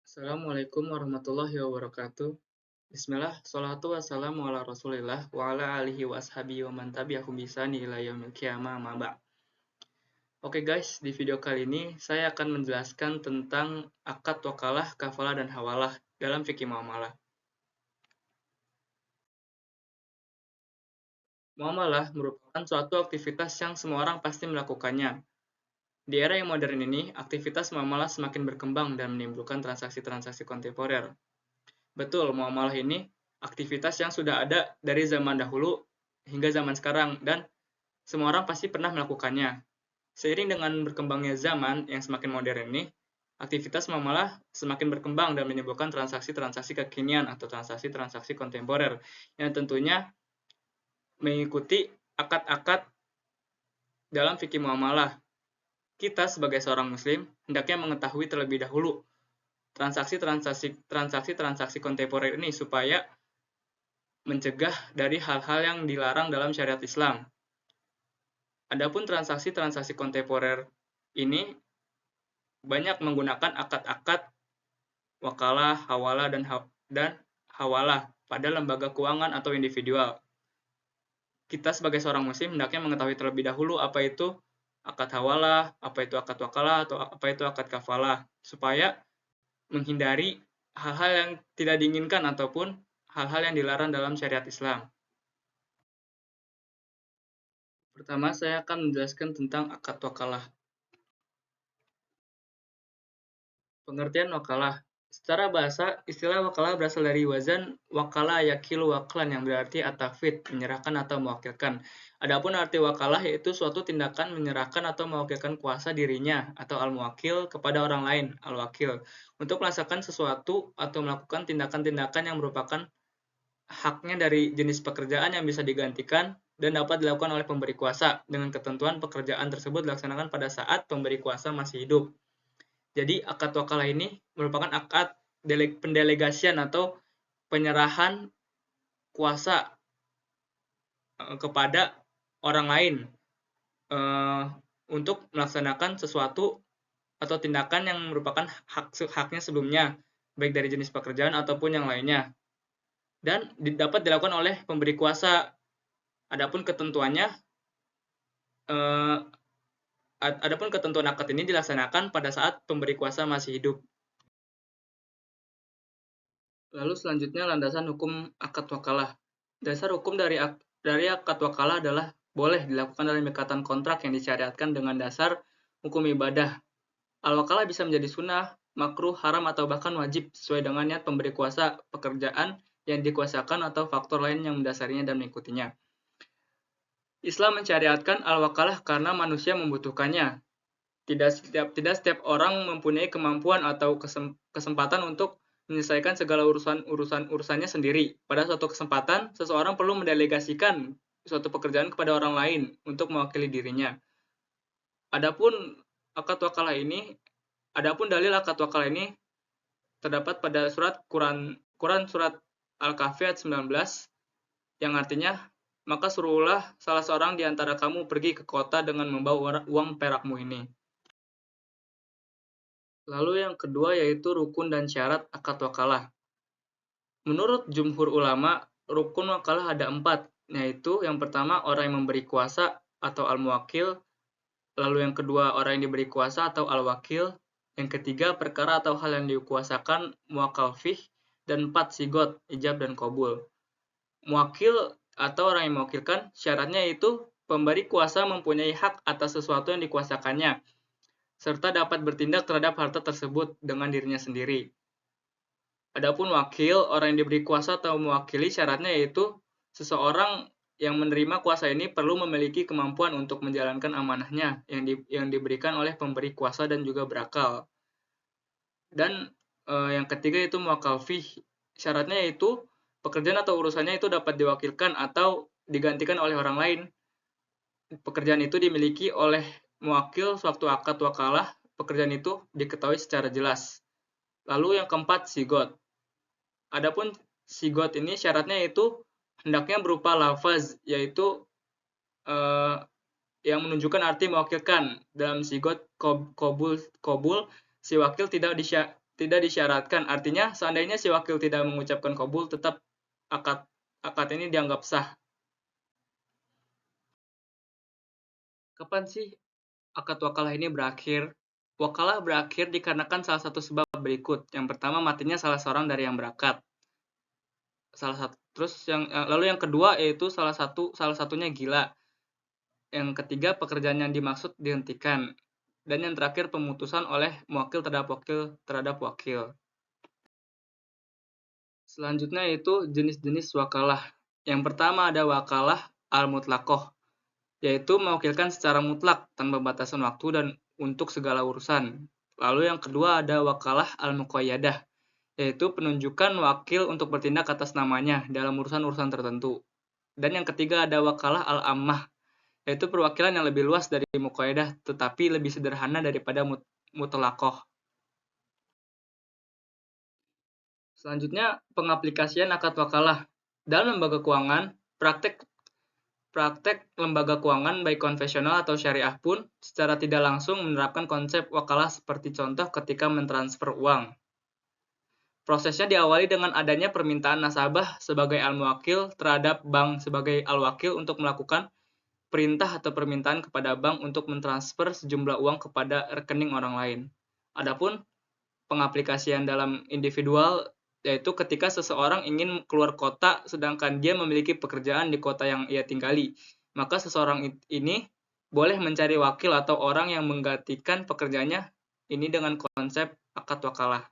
Assalamualaikum warahmatullahi wabarakatuh. Bismillah, salatu wassalamu ala rasulillah wa ala alihi wa ashabihi wa man tabi'ahum bisani ila yaumil qiyamah ma ba'd. Oke guys, di video kali ini saya akan menjelaskan tentang akad wakalah, kafalah, dan hawalah dalam fikih muamalah. Muamalah merupakan suatu aktivitas yang semua orang pasti melakukannya. Di era yang modern ini, aktivitas muamalah semakin berkembang dan menimbulkan transaksi-transaksi kontemporer. Betul, muamalah ini aktivitas yang sudah ada dari zaman dahulu hingga zaman sekarang dan semua orang pasti pernah melakukannya. Seiring dengan berkembangnya zaman yang semakin modern ini, aktivitas muamalah semakin berkembang dan menimbulkan transaksi-transaksi kekinian atau transaksi-transaksi kontemporer yang tentunya mengikuti akad-akad dalam fikih muamalah. Kita sebagai seorang muslim hendaknya mengetahui terlebih dahulu transaksi-transaksi kontemporer ini supaya mencegah dari hal-hal yang dilarang dalam syariat Islam. Adapun transaksi-transaksi kontemporer ini banyak menggunakan akad-akad wakalah, hawalah, dan hawalah pada lembaga keuangan atau individual. Kita sebagai seorang muslim hendaknya mengetahui terlebih dahulu apa itu akad hawalah, apa itu akad wakalah, atau apa itu akad kafalah, supaya menghindari hal-hal yang tidak diinginkan ataupun hal-hal yang dilarang dalam syariat Islam. Pertama, saya akan menjelaskan tentang akad wakalah. Pengertian wakalah. Secara bahasa, istilah wakalah berasal dari wazan wakala yakilu waklan yang berarti atafid, menyerahkan atau mewakilkan. Adapun arti wakalah yaitu suatu tindakan menyerahkan atau mewakilkan kuasa dirinya atau al-muwakil kepada orang lain, al-wakil, untuk melaksanakan sesuatu atau melakukan tindakan-tindakan yang merupakan haknya dari jenis pekerjaan yang bisa digantikan dan dapat dilakukan oleh pemberi kuasa dengan ketentuan pekerjaan tersebut dilaksanakan pada saat pemberi kuasa masih hidup. Jadi akad wakalah ini merupakan akad pendelegasian atau penyerahan kuasa kepada orang lain untuk melaksanakan sesuatu atau tindakan yang merupakan haknya sebelumnya, baik dari jenis pekerjaan ataupun yang lainnya, dan dapat dilakukan oleh pemberi kuasa. Adapun ketentuannya, akad ini dilaksanakan pada saat pemberi kuasa masih hidup. Lalu selanjutnya landasan hukum akad wakalah. Dasar hukum dari akad wakalah adalah boleh dilakukan dalam ikatan kontrak yang disyariatkan dengan dasar hukum ibadah. Al-wakalah bisa menjadi sunnah, makruh, haram, atau bahkan wajib sesuai dengan niat pemberi kuasa pekerjaan yang dikuasakan atau faktor lain yang mendasarinya dan mengikutinya. Islam mensyariatkan al-wakalah karena manusia membutuhkannya. Tidak setiap orang mempunyai kemampuan atau kesempatan untuk menyelesaikan segala urusannya sendiri. Pada suatu kesempatan, seseorang perlu mendelegasikan suatu pekerjaan kepada orang lain untuk mewakili dirinya. Adapun dalil akad wakalah ini terdapat pada Quran surat Al-Kahfi ayat 19 yang artinya, maka suruhlah salah seorang di antara kamu pergi ke kota dengan membawa uang perakmu ini. Lalu yang kedua yaitu rukun dan syarat akad wakalah. Menurut jumhur ulama, rukun wakalah ada 4, yaitu yang pertama orang yang memberi kuasa atau al-muwakil, lalu yang kedua orang yang diberi kuasa atau al-wakil, yang ketiga perkara atau hal yang dikuasakan muwakal fih, dan 4 sigot, ijab dan qabul. Muwakil atau orang yang mewakilkan syaratnya yaitu pemberi kuasa mempunyai hak atas sesuatu yang dikuasakannya, serta dapat bertindak terhadap harta tersebut dengan dirinya sendiri. Adapun wakil, orang yang diberi kuasa atau mewakili syaratnya yaitu seseorang yang menerima kuasa ini perlu memiliki kemampuan untuk menjalankan amanahnya yang diberikan oleh pemberi kuasa dan juga berakal. Dan yang ketiga yaitu muwakal fih, syaratnya yaitu pekerjaan atau urusannya itu dapat diwakilkan atau digantikan oleh orang lain. Pekerjaan itu dimiliki oleh muwakil sewaktu akad wakalah, pekerjaan itu diketahui secara jelas. Lalu yang keempat, sigot. Adapun sigot ini syaratnya yaitu hendaknya berupa lafaz, yaitu yang menunjukkan arti mewakilkan. Dalam sigot kobul, si wakil tidak disyaratkan. Artinya seandainya si wakil tidak mengucapkan qabul, tetap akad akad ini dianggap sah. Kapan sih akad wakalah ini berakhir? Wakalah berakhir dikarenakan salah satu sebab berikut. Yang pertama, matinya salah seorang dari yang berakad. Lalu yang kedua yaitu salah satunya gila. Yang ketiga, pekerjaan yang dimaksud dihentikan. Dan yang terakhir, pemutusan oleh muwakil terhadap wakil. Selanjutnya yaitu jenis-jenis wakalah. Yang pertama ada wakalah al-mutlaqoh, yaitu mewakilkan secara mutlak tanpa batasan waktu dan untuk segala urusan. Lalu yang kedua ada wakalah al-muqayyadah, yaitu penunjukan wakil untuk bertindak atas namanya dalam urusan-urusan tertentu. Dan yang ketiga ada wakalah al-ammah, yaitu perwakilan yang lebih luas dari muqayyadah tetapi lebih sederhana daripada mutlaqoh. Selanjutnya, pengaplikasian akad wakalah. Dalam lembaga keuangan, praktek lembaga keuangan baik konvensional atau syariah pun secara tidak langsung menerapkan konsep wakalah seperti contoh ketika mentransfer uang. Prosesnya diawali dengan adanya permintaan nasabah sebagai al-muwakil terhadap bank sebagai al-wakil untuk melakukan perintah atau permintaan kepada bank untuk mentransfer sejumlah uang kepada rekening orang lain. Adapun pengaplikasian dalam individual yaitu ketika seseorang ingin keluar kota sedangkan dia memiliki pekerjaan di kota yang ia tinggali, maka seseorang ini boleh mencari wakil atau orang yang menggantikan pekerjaannya ini dengan konsep akad wakalah.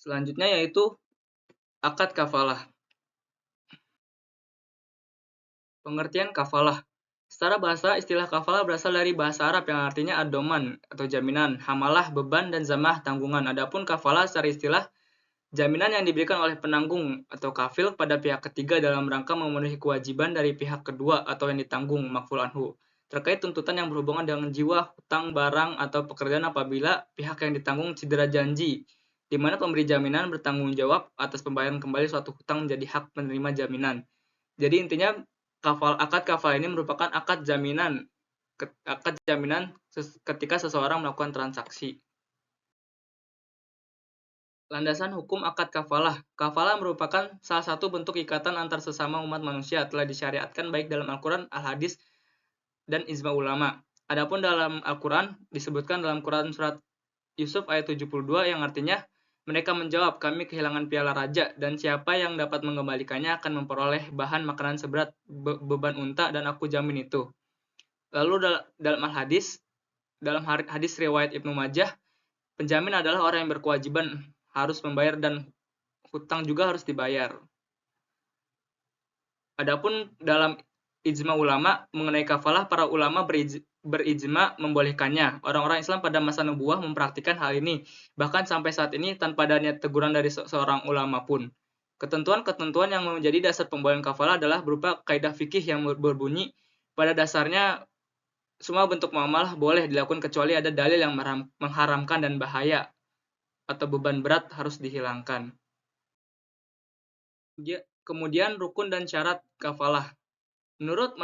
Selanjutnya yaitu akad kafalah. Pengertian kafalah. Secara bahasa, istilah kafalah berasal dari bahasa Arab yang artinya ad-doman atau jaminan, hamalah, beban, dan zamah, tanggungan. Adapun kafalah secara istilah, jaminan yang diberikan oleh penanggung atau kafil pada pihak ketiga dalam rangka memenuhi kewajiban dari pihak kedua atau yang ditanggung, makful anhu, terkait tuntutan yang berhubungan dengan jiwa, hutang, barang, atau pekerjaan apabila pihak yang ditanggung cedera janji, di mana pemberi jaminan bertanggung jawab atas pembayaran kembali suatu hutang menjadi hak penerima jaminan. Jadi intinya akad kafal ini merupakan akad jaminan ketika seseorang melakukan transaksi. Landasan hukum akad kafalah. Kafalah merupakan salah satu bentuk ikatan antar sesama umat manusia telah disyariatkan baik dalam Al-Quran, Al-Hadis, dan ijma ulama. Adapun dalam Al-Quran disebutkan dalam Quran surat Yusuf ayat 72 yang artinya mereka menjawab, kami kehilangan piala raja dan siapa yang dapat mengembalikannya akan memperoleh bahan makanan seberat beban unta dan aku jamin itu. Lalu dalam Al-Hadis, dalam hadis riwayat Ibnu Majah, penjamin adalah orang yang berkewajiban harus membayar dan hutang juga harus dibayar. Adapun dalam ijma ulama mengenai kafalah, para ulama berijma membolehkannya. Orang-orang Islam pada masa nubuwah mempraktikkan hal ini, bahkan sampai saat ini tanpa adanya teguran dari seorang ulama pun. Ketentuan-ketentuan yang menjadi dasar pembolehan kafalah adalah berupa kaidah fikih yang berbunyi pada dasarnya semua bentuk muamalah boleh dilakukan kecuali ada dalil yang mengharamkan dan bahaya atau beban berat harus dihilangkan. Kemudian rukun dan syarat kafalah. Menurut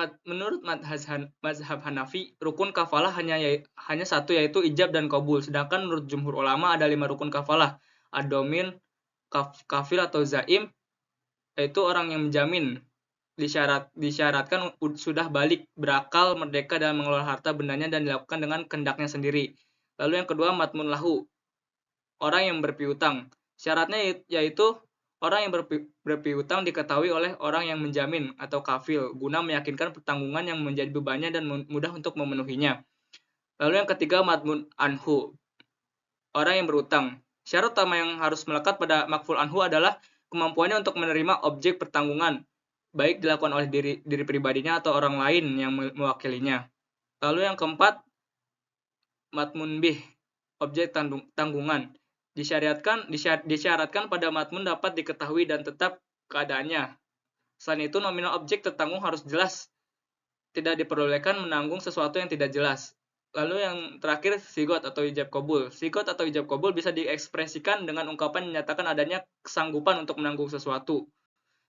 mazhab Hanafi, rukun kafalah hanya satu yaitu ijab dan qabul. Sedangkan menurut jumhur ulama ada 5 rukun kafalah. Ad-domin, kafil atau zaim, yaitu orang yang menjamin. Disyaratkan sudah balik, berakal, merdeka dalam mengelola harta bendanya dan dilakukan dengan kehendaknya sendiri. Lalu yang kedua matmun lahu, orang yang berpiutang. Syaratnya yaitu orang yang berpiutang diketahui oleh orang yang menjamin atau kafil guna meyakinkan pertanggungan yang menjadi bebannya dan mudah untuk memenuhinya. Lalu yang ketiga matmun anhu, orang yang berutang. Syarat utama yang harus melekat pada makful anhu adalah kemampuannya untuk menerima objek pertanggungan, baik dilakukan oleh diri pribadinya atau orang lain yang mewakilinya. Lalu yang keempat matmun bih, objek tanggungan. Disyaratkan pada matmun dapat diketahui dan tetap keadaannya. Selain itu, nominal objek tertanggung harus jelas. Tidak diperbolehkan menanggung sesuatu yang tidak jelas. Lalu yang terakhir, sigot atau ijab qabul. Sigot atau ijab qabul bisa diekspresikan dengan ungkapan menyatakan adanya kesanggupan untuk menanggung sesuatu.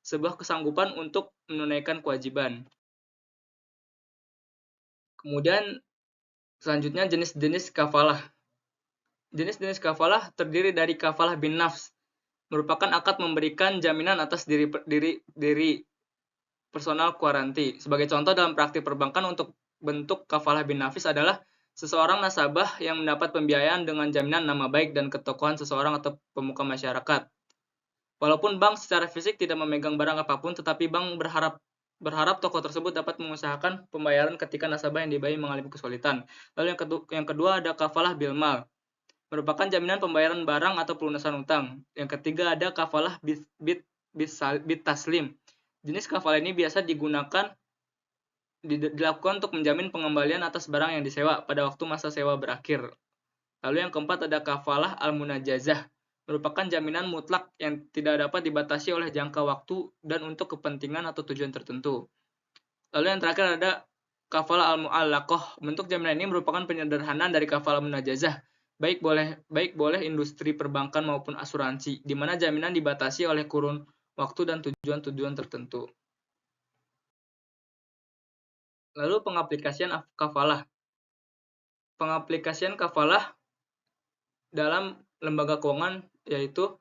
Sebuah kesanggupan untuk menunaikan kewajiban. Kemudian, selanjutnya jenis-jenis kafalah. Jenis-jenis kafalah terdiri dari kafalah bin nafs, merupakan akad memberikan jaminan atas diri personal kuaranti. Sebagai contoh dalam praktik perbankan untuk bentuk kafalah bin nafis adalah seseorang nasabah yang mendapat pembiayaan dengan jaminan nama baik dan ketokohan seseorang atau pemuka masyarakat. Walaupun bank secara fisik tidak memegang barang apapun, tetapi bank berharap toko tersebut dapat mengusahakan pembayaran ketika nasabah yang dibayar mengalami kesulitan. Lalu yang kedua ada kafalah bil mal, merupakan jaminan pembayaran barang atau pelunasan utang. Yang ketiga ada kafalah bit taslim. Jenis kafalah ini biasa dilakukan untuk menjamin pengembalian atas barang yang disewa pada waktu masa sewa berakhir. Lalu yang keempat ada kafalah al-munajazah, merupakan jaminan mutlak yang tidak dapat dibatasi oleh jangka waktu dan untuk kepentingan atau tujuan tertentu. Lalu yang terakhir ada kafalah al-mu'allaqah. Bentuk jaminan ini merupakan penyederhanaan dari kafalah munajazah, baik boleh industri perbankan maupun asuransi, di mana jaminan dibatasi oleh kurun waktu dan tujuan-tujuan tertentu. Lalu pengaplikasian kafalah. Pengaplikasian kafalah dalam lembaga keuangan yaitu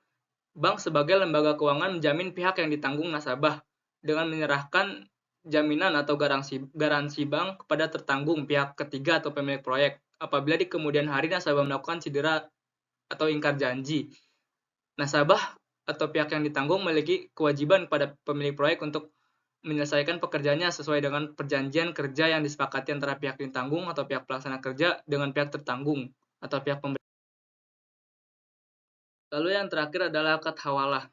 bank sebagai lembaga keuangan menjamin pihak yang ditanggung nasabah dengan menyerahkan jaminan atau garansi bank kepada tertanggung pihak ketiga atau pemilik proyek apabila di kemudian hari nasabah melakukan cedera atau ingkar janji. Nasabah atau pihak yang ditanggung memiliki kewajiban pada pemilik proyek untuk menyelesaikan pekerjaannya sesuai dengan perjanjian kerja yang disepakati antara pihak ditanggung atau pihak pelaksana kerja dengan pihak tertanggung atau pihak pemberi. Lalu yang terakhir adalah akad hawalah.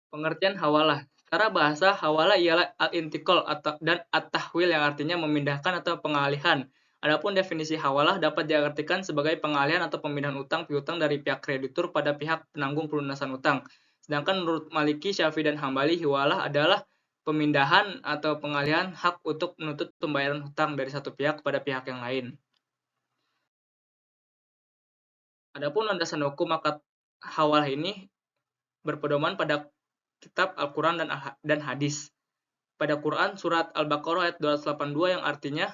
Pengertian hawalah. Secara bahasa, hawalah ialah al-intikal dan at-tahwil yang artinya memindahkan atau pengalihan. Adapun definisi hawalah dapat diartikan sebagai pengalihan atau pemindahan utang piutang dari pihak kreditur pada pihak penanggung pelunasan utang. Sedangkan menurut Maliki, Syafi'i, dan Hambali, hawalah adalah pemindahan atau pengalihan hak untuk menuntut pembayaran hutang dari satu pihak kepada pihak yang lain. Adapun landasan hukum akad hawalah ini berpedoman pada kitab Al-Quran dan hadis. Pada Quran surat Al-Baqarah ayat 282 yang artinya,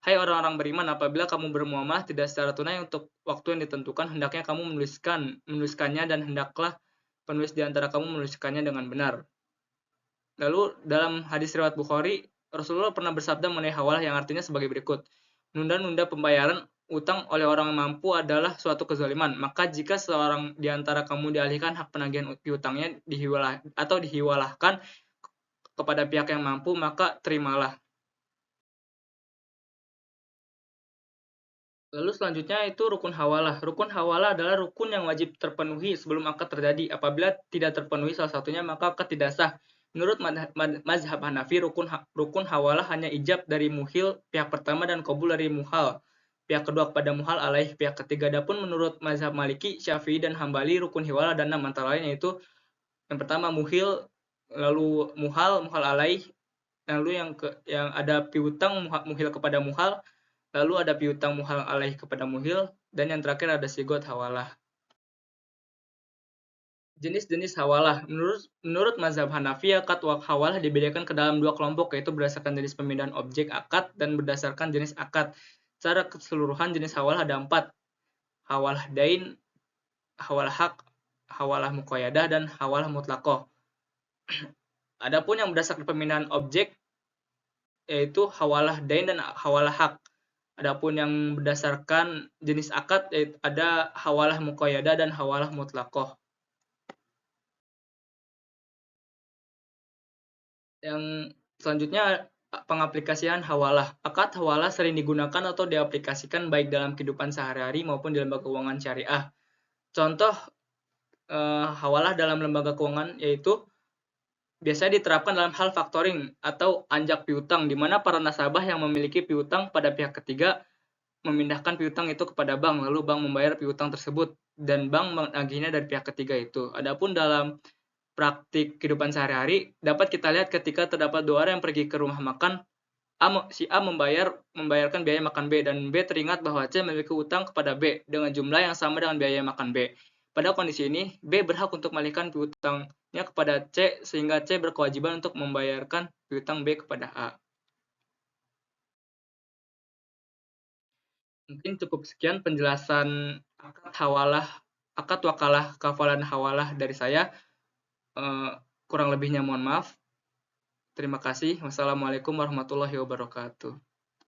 hai orang-orang beriman, apabila kamu bermuamalah tidak secara tunai untuk waktu yang ditentukan, hendaknya kamu menuliskannya dan hendaklah penulis di antara kamu menuliskannya dengan benar. Lalu dalam hadis riwayat Bukhari, Rasulullah pernah bersabda mengenai hawalah yang artinya sebagai berikut. Nunda-nunda pembayaran utang oleh orang yang mampu adalah suatu kezaliman. Maka jika seorang di antara kamu dialihkan hak penagihan piutangnya dihiwalahkan kepada pihak yang mampu, maka terimalah. Lalu selanjutnya itu rukun hawalah. Rukun hawalah adalah rukun yang wajib terpenuhi sebelum akad terjadi. Apabila tidak terpenuhi salah satunya, maka akad tidak sah. Menurut mazhab Hanafi, rukun hawalah hanya ijab dari muhil pihak pertama dan qabul dari muhal pihak kedua kepada muhal alaih pihak ketiga. Adapun menurut mazhab Maliki, Syafi'i, dan Hambali, rukun hawalah ada 6 antara lain, yaitu yang pertama muhil, lalu muhal alaih, lalu yang ada piutang muhil kepada muhal, lalu ada piutang muhal alaih kepada muhil, dan yang terakhir ada sigot hawalah. Jenis-jenis hawalah. Menurut mazhab Hanafi, akad hawalah dibedakan ke dalam 2 kelompok, yaitu berdasarkan jenis pemindahan objek akad dan berdasarkan jenis akad. Secara keseluruhan jenis hawalah ada 4. Hawalah dain, hawalah hak, hawalah muqayyadah, dan hawalah mutlaqah. Adapun yang berdasarkan pemindahan objek yaitu hawalah dain dan hawalah hak. Adapun yang berdasarkan jenis akad ada hawalah muqayyadah dan hawalah mutlaqah. Yang selanjutnya pengaplikasian hawalah. Akad hawalah sering digunakan atau diaplikasikan baik dalam kehidupan sehari-hari maupun di lembaga keuangan syariah. Contoh hawalah dalam lembaga keuangan yaitu biasanya diterapkan dalam hal factoring atau anjak piutang, di mana para nasabah yang memiliki piutang pada pihak ketiga memindahkan piutang itu kepada bank, lalu bank membayar piutang tersebut dan bank menagihnya dari pihak ketiga itu. Adapun dalam praktik kehidupan sehari-hari dapat kita lihat ketika terdapat 2 orang yang pergi ke rumah makan, si A membayarkan biaya makan B dan B teringat bahwa C memiliki utang kepada B dengan jumlah yang sama dengan biaya makan B. Pada kondisi ini, B berhak untuk mengalihkan piutangnya kepada C sehingga C berkewajiban untuk membayarkan piutang B kepada A. Mungkin cukup sekian penjelasan akad wakalah kafalan hawalah dari saya. Eh, Kurang lebihnya mohon maaf. Terima kasih. Wassalamualaikum warahmatullahi wabarakatuh.